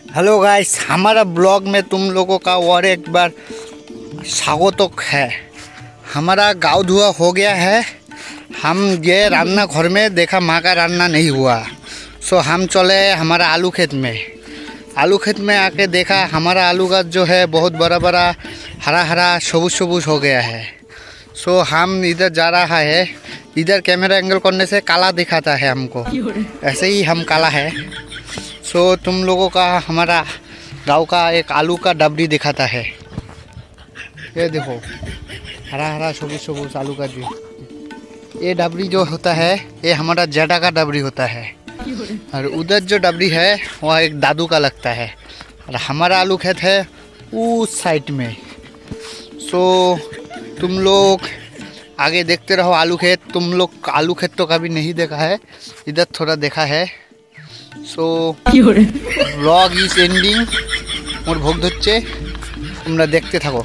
Hello guys, हमारा blog में तुम लोगों का और एक बार स्वागत है। हमारा गाँव धुआ हो गया है। हम ये रान्ना घर में देखा माँ का रान्ना नहीं हुआ, सो हम चले हमारा आलू खेत में। आलू खेत में आके देखा हमारा आलू का जो है बहुत बड़ा बड़ा हरा हरा सबूज सबूज हो गया है। सो हम इधर जा रहा है। इधर कैमरा एंगल करने से काला दिखाता है हमको, ऐसे ही हम काला है। सो तुम लोगों का हमारा गांव का एक आलू का डबरी दिखाता है। ये देखो हरा हरा सबूज सबूज आलू का जी। ये डबरी जो होता है ये हमारा जेडा का डबरी होता है, और उधर जो डबरी है वह एक दादू का लगता है, और हमारा आलू खेत है उस साइड में। सो तुम लोग आगे देखते रहो आलू खेत। तुम लोग आलू खेत तो कभी नहीं देखा है, इधर थोड़ा देखा है। सो ব্লগ ইজ এন্ডিং। মোর ভোগ ধরছে, তোমরা দেখতে থাকো।